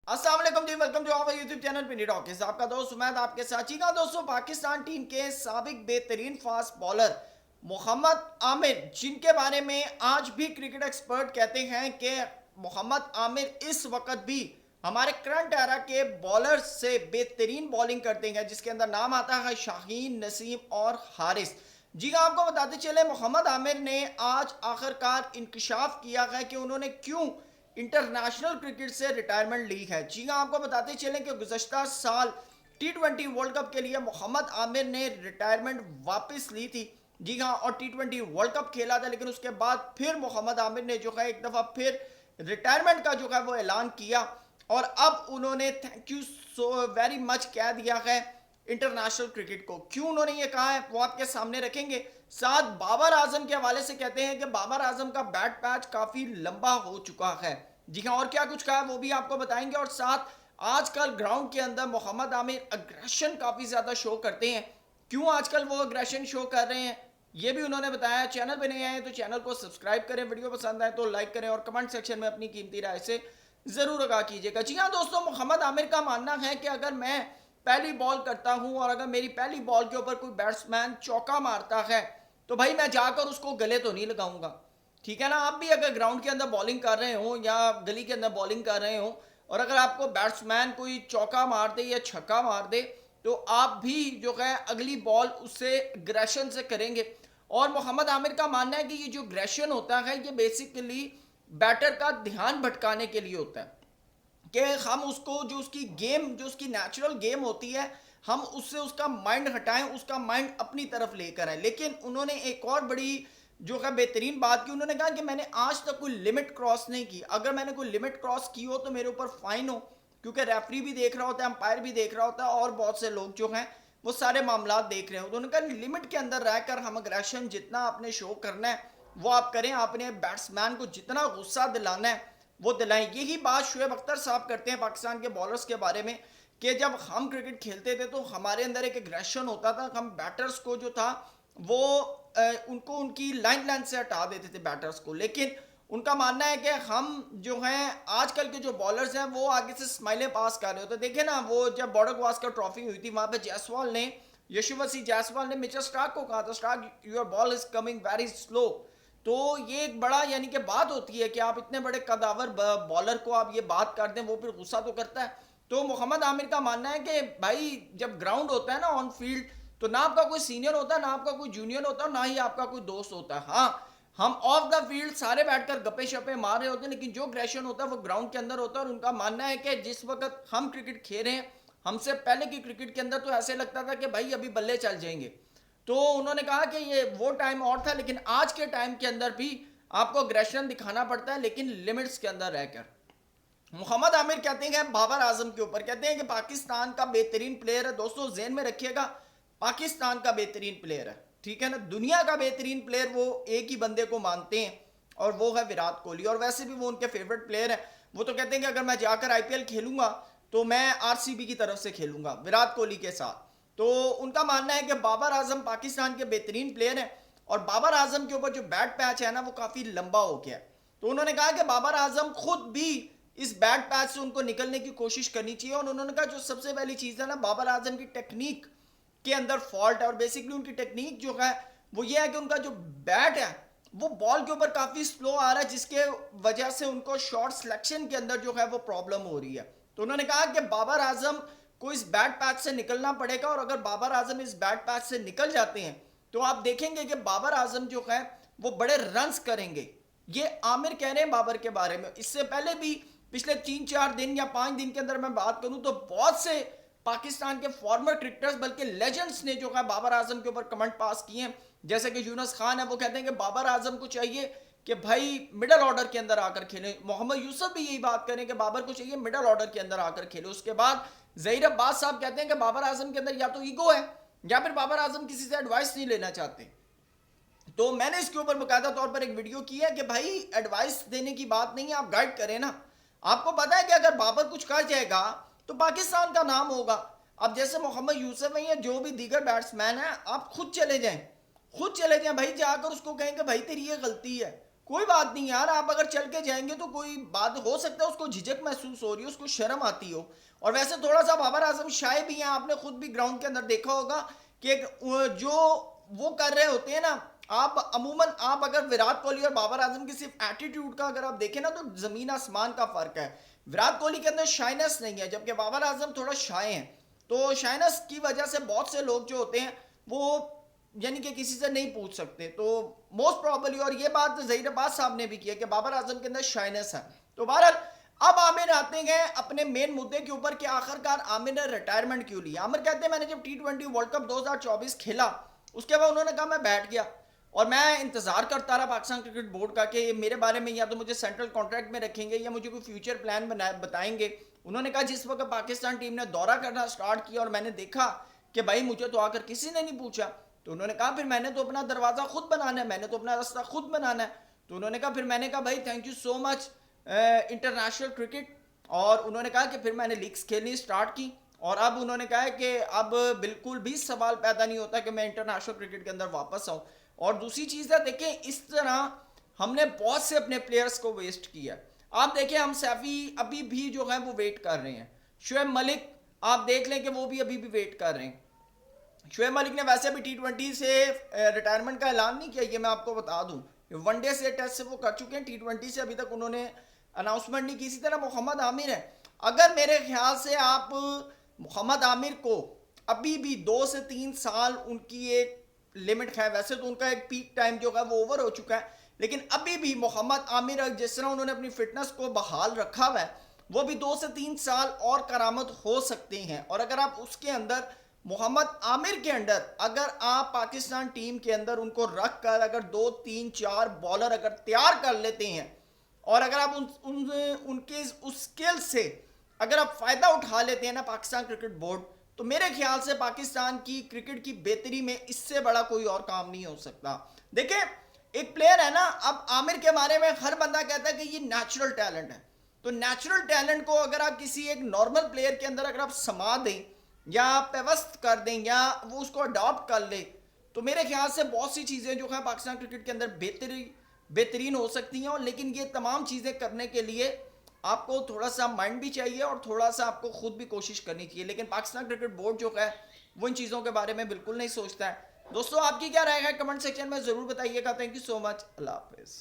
السلام علیکم جی، welcome to our YouTube channel Pindi talks. آپ کا دوست عمید آپ کے ساتھ. جی ہاں دوستو، پاکستان ٹیم کے سابق بہترین فاسٹ بالر محمد عامر، جن کے بارے میں آج بھی کرکٹ ایکسپرٹ کہتے ہیں کہ محمد عامر اس وقت بھی ہمارے کرنٹ ایرا کے بالر سے بہترین بالنگ کرتے ہیں، جس کے اندر نام آتا ہے شاہین، نسیم اور حارث. جی ہاں، آپ کو بتاتے چلے محمد عامر نے آج آخرکار انکشاف کیا ہے کہ انہوں نے کیوں انٹرنیشنل کرکٹ سے ریٹائرمنٹ لی ہے. جی ہاں، آپ کو بتاتے چلیں کہ گزشتہ سال T20 ورلڈ کپ کے لیے محمد عامر نے ریٹائرمنٹ واپس لی تھی. جی ہاں، اور T20 ورلڈ کپ کھیلا تھا، لیکن اس کے بعد پھر محمد عامر نے جو ہے ایک دفعہ پھر ریٹائرمنٹ کا جو ہے وہ اعلان کیا، اور اب انہوں نے thank you so very much کہہ دیا ہے انٹرنیشنل کرکٹ کو. کیوں انہوں نے یہ کہا ہے وہ آپ کے سامنے رکھیں گے. ساتھ بابر اعظم کے حوالے سے کہتے ہیں کہ بابر اعظم کا بیٹ پیچ کافی لمبا ہو چکا ہے. جی ہاں، اور کیا کچھ کہا وہ بھی آپ کو بتائیں گے. اور ساتھ آج کل گراؤنڈ کے اندر محمد عامر اگریشن کافی زیادہ شو کرتے ہیں. کیوں آج کل وہ اگریشن شو کر رہے ہیں یہ بھی انہوں نے بتایا. چینل پہ نہیں آئے تو چینل کو سبسکرائب کریں، ویڈیو پسند آئے تو لائک کریں، اور کمنٹ سیکشن میں اپنی قیمتی رائے سے ضرور آگاہ کیجیے گا. جی ہاں دوستوں، محمد عامر کا ماننا ہے کہ اگر میں پہلی بال کرتا ہوں اور اگر میری پہلی بال کے اوپر کوئی بیٹسمین چوکا مارتا ہے تو بھائی میں جا کر اس کو گلے تو نہیں لگاؤں گا. ٹھیک ہے نا. آپ بھی اگر گراؤنڈ کے اندر بالنگ کر رہے ہوں یا گلی کے اندر بالنگ کر رہے ہوں اور اگر آپ کو بیٹسمین کوئی چوکا مار دے یا چھکا مار دے تو آپ بھی جو ہے اگلی بال اس سے اگریشن سے کریں گے. اور محمد عامر کا ماننا ہے کہ یہ جو اگریشن ہوتا ہے یہ بیسیکلی بیٹر کا دھیان بھٹکانے کے لیے ہوتا ہے، کہ ہم اس کو جو اس کی گیم، جو اس کی نیچرل گیم ہوتی ہے، ہم اس سے اس کا مائنڈ ہٹائیں، اس کا مائنڈ اپنی طرف لے کر آئیں. لیکن انہوں نے ایک اور بڑی جو ہے بہترین بات کی. انہوں نے کہا کہ میں نے آج تک کوئی لمٹ کراس نہیں کی. اگر میں نے کوئی لمٹ کراس کی ہو تو میرے اوپر فائن ہو، کیونکہ ریفری بھی دیکھ رہا ہوتا ہے، امپائر بھی دیکھ رہا ہوتا ہے، اور بہت سے لوگ جو ہیں وہ سارے معاملات دیکھ رہے ہیں. انہوں نے کہا لمٹ کے اندر رہ کر ہم اگریشن جتنا آپ نے شو کرنا ہے وہ آپ کریں. آپ نے بیٹسمین کو جتنا غصہ دلانا ہے وہ دلائیں. یہی بات شعیب اختر صاحب کرتے ہیں پاکستان کے بالرز کے بارے میں، کہ جب ہم کرکٹ کھیلتے تھے تو ہمارے اندر ایک اگریشن ہوتا تھا. ہم بیٹرز کو جو تھا وہ ان کو ان کی لائن سے ہٹا دیتے تھے بیٹرز کو. لیکن ان کا ماننا ہے کہ ہم جو ہیں آج کل کے جو بالرز ہیں وہ آگے سے سمائلیں پاس کر رہے ہوتے. دیکھیں نا، وہ جب بارڈر گواسکر ٹرافی ہوئی تھی وہاں پہ جیسوال نے، یشوسی جیسوال نے مچل سٹارک کو کہا تھا stork your ball is coming very slow. تو یہ ایک بڑا یعنی کہ بات ہوتی ہے کہ آپ اتنے بڑے قداور بالر کو آپ یہ بات کر دیں، وہ پھر غصہ تو کرتا ہے. تو محمد عامر کا ماننا ہے کہ بھائی جب گراؤنڈ ہوتا ہے نا آن فیلڈ، تو نہ آپ کا کوئی سینئر ہوتا ہے، نہ آپ کا کوئی جونیئر ہوتا ہے، نہ ہی آپ کا کوئی دوست ہوتا ہے. ہاں، ہم آف دا فیلڈ سارے بیٹھ کر گپے شپے مار رہے ہوتے ہیں، لیکن جو اگریشن ہوتا ہے وہ گراؤنڈ کے اندر ہوتا ہے. اور ان کا ماننا ہے کہ جس وقت ہم کرکٹ کھیل رہے ہیں، ہم سے پہلے کی کرکٹ کے اندر تو ایسے لگتا تھا کہ بھائی ابھی بلے چل جائیں گے. تو انہوں نے کہا کہ یہ وہ ٹائم اور تھا، لیکن آج کے ٹائم کے اندر بھی آپ کو اگریشن دکھانا پڑتا ہے، لیکن لمٹس کے اندر رہ کر. محمد عامر کہتے ہیں بابر اعظم کے اوپر، کہتے ہیں کہ پاکستان کا بہترین پلیئر ہے. دوستو ذہن میں رکھیے گا، پاکستان کا بہترین پلیئر ہے. ٹھیک ہے نا. دنیا کا بہترین پلیئر وہ ایک ہی بندے کو مانتے ہیں اور وہ ہے وراٹ کوہلی. اور ویسے بھی وہ ان کے فیورٹ پلیئر ہیں. وہ تو کہتے ہیں کہ اگر میں جا کر IPL کھیلوں گا تو میں RCB کی طرف سے کھیلوں گا وراٹ کوہلی کے ساتھ. تو ان کا ماننا ہے کہ بابر اعظم پاکستان کے بہترین پلیئر ہیں، اور بابر اعظم کے اوپر جو بیٹ پیچ ہے نا وہ کافی لمبا ہو گیا ہے. تو انہوں نے کہا کہ بابر اعظم خود بھی اس بیٹ پیچ سے ان کو نکلنے کی کوشش کرنی چاہیے. اور انہوں نے کہا جو سب سے پہلی چیز ہے نا، بابر اعظم کی ٹیکنیک کے اندر فالٹ ہے. اور بیسکلی ان کی ٹیکنیک جو ہے وہ یہ ہے کہ ان کا جو بیٹ ہے وہ بال کے اوپر کافی سلو آ رہا ہے، جس کے وجہ سے ان کو شارٹ سلیکشن کے اندر جو ہے وہ پرابلم ہو رہی ہے. تو انہوں نے کہا کہ بابر اعظم کو اس بیٹ پیچ سے نکلنا پڑے گا، اور اگر بابر اعظم اس بیٹ پیچ سے نکل جاتے ہیں تو آپ دیکھیں گے کہ بابر اعظم جو ہے وہ بڑے رنز کریں گے. یہ عامر کہہ رہے ہیں بابر کے بارے میں. اس سے پہلے بھی پچھلے 3-4 دن یا 5 دن کے اندر میں بات کروں تو بہت سے پاکستان کے فارمر کرکٹرز بلکہ لیجنڈز نے جو ہے بابر اعظم کے اوپر کمنٹ پاس کیے ہیں. جیسے کہ یونس خان ہے، وہ کہتے ہیں کہ بابر اعظم کو چاہیے کہ بھائی مڈل آرڈر کے اندر آ کر کھیلیں. محمد یوسف بھی یہی بات کریں کہ بابر کو چاہیے مڈل آرڈر کے اندر آ کر کھیلے. اس کے بعد ظہیر عباس صاحب کہتے ہیں کہ بابر اعظم کے اندر یا تو ایگو ہے یا پھر بابر اعظم کسی سے ایڈوائس نہیں لینا چاہتے. تو میں نے اس کے اوپر باقاعدہ طور پر ایک ویڈیو کی ہے کہ بھائی ایڈوائس دینے کی بات نہیں ہے، آپ گائیڈ کریں نا. آپ کو پتا ہے کہ اگر بابر کچھ کر جائے گا تو پاکستان کا نام ہوگا. اب جیسے محمد یوسف ہیں یا جو بھی دیگر بیٹسمین ہیں، آپ خود چلے جائیں، خود چلے جائیں بھائی، جا کر اس کو کہیں کہ بھائی تیری یہ غلطی ہے. کوئی بات نہیں یار, آپ اگر چل کے جائیں گے تو کوئی بات ہو سکتا ہے اس کو جھجک محسوس ہو رہی ہے, اس کو شرم آتی ہو. اور ویسے تھوڑا سا بابر اعظم شائع بھی ہیں, آپ نے خود بھی گراؤنڈ کے اندر دیکھا ہوگا کہ جو وہ کر رہے ہوتے ہیں نا, آپ عموماً آپ اگر وراٹ کوہلی اور بابر اعظم کی صرف ایٹیٹیوڈ کا اگر آپ دیکھیں نا تو زمین آسمان کا فرق ہے. وراٹ کوہلی کے اندر شائنس نہیں ہے, جبکہ بابر اعظم تھوڑا شائع ہیں. تو شائنس کی وجہ سے بہت سے لوگ جو ہوتے ہیں وہ یعنی کہ کسی سے نہیں پوچھ سکتے. تو موسٹ پرابلی, اور یہ بات ظہیر عباس صاحب نے بھی کی ہے کہ بابر اعظم کے اندر شائنس ہے. تو بہرحال اب عامر آتے ہیں اپنے مین مدعے کے اوپر کہ آخر کار عامر نے ریٹائرمنٹ کیوں لی. عامر کہتے ہیں میں نے جب T20 ورلڈ کپ 2024 کھیلا اس کے بعد انہوں نے کہا میں بیٹھ گیا اور میں انتظار کرتا رہا پاکستان کرکٹ بورڈ کا کہ میرے بارے میں یا تو مجھے سینٹرل کانٹریکٹ میں رکھیں گے یا مجھے کوئی فیوچر پلان بتائیں گے. انہوں نے کہا جس وقت پاکستان ٹیم نے دورہ کرنا سٹارٹ کیا اور میں نے دیکھا کہ بھائی مجھے تو آ کر کسی نے نہیں پوچھا, تو انہوں نے کہا پھر میں نے تو اپنا دروازہ خود بنانا ہے, میں نے تو اپنا راستہ خود بنانا ہے. تو انہوں نے کہا پھر میں نے کہا بھائی thank you so much international cricket. اور انہوں نے کہا کہ پھر میں نے لیگز کھیلنی سٹارٹ کی, اور اب انہوں نے کہا کہ اب بالکل بھی سوال پیدا نہیں ہوتا کہ میں انٹرنیشنل کرکٹ کے اندر واپس آؤں. اور دوسری چیز ہے دیکھیں, اس طرح ہم نے بہت سے اپنے پلیئرز کو ویسٹ کیا. آپ دیکھیں ہم سیفی ابھی بھی جو ہے وہ ویٹ کر رہے ہیں, شعیب ملک آپ دیکھ لیں کہ وہ بھی ابھی بھی ویٹ کر رہے ہیں. شعیب ملک نے ویسے بھی T20 سے ریٹائرمنٹ کا اعلان نہیں کیا, یہ میں آپ کو بتا دوں. ون ڈے سے ٹیسٹ سے وہ کر چکے ہیں, T20 سے ابھی تک انہوں نے اناؤنسمنٹ نہیں کی. اسی طرح محمد عامر ہے, اگر میرے خیال سے آپ محمد عامر کو ابھی بھی 2 سے 3 سال ان کی ایک لمٹ ہے, ویسے تو ان کا ایک پیک ٹائم جو ہے وہ اوور ہو چکا ہے, لیکن ابھی بھی محمد عامر جس طرح انہوں نے اپنی فٹنس کو بحال رکھا ہوا ہے وہ بھی 2 سے 3 سال اور کرامت ہو سکتے ہیں. اور اگر آپ اس کے اندر محمد عامر کے انڈر اگر آپ پاکستان ٹیم کے اندر ان کو رکھ کر اگر 2 3 4 بالر اگر تیار کر لیتے ہیں اور اگر آپ ان کے اس سکل سے اگر آپ فائدہ اٹھا لیتے ہیں نا پاکستان کرکٹ بورڈ, تو میرے خیال سے پاکستان کی کرکٹ کی بہتری میں اس سے بڑا کوئی اور کام نہیں ہو سکتا. دیکھیں ایک پلیئر ہے نا, اب عامر کے بارے میں ہر بندہ کہتا ہے کہ یہ نیچرل ٹیلنٹ ہے, تو نیچرل ٹیلنٹ کو اگر آپ کسی ایک نارمل پلیئر کے اندر اگر آپ سما دیں یا پیوست کر دیں یا وہ اس کو اڈاپٹ کر لے, تو میرے خیال سے بہت سی چیزیں جو ہیں پاکستان کرکٹ کے اندر بہترین ہو سکتی ہیں. اور لیکن یہ تمام چیزیں کرنے کے لیے آپ کو تھوڑا سا مائنڈ بھی چاہیے اور تھوڑا سا آپ کو خود بھی کوشش کرنی چاہیے. لیکن پاکستان کرکٹ بورڈ جو ہے وہ ان چیزوں کے بارے میں بالکل نہیں سوچتا ہے. دوستو آپ کی کیا رائے ہے کمنٹ سیکشن میں ضرور بتائیے گا. تھینک یو سو مچ, اللہ حافظ.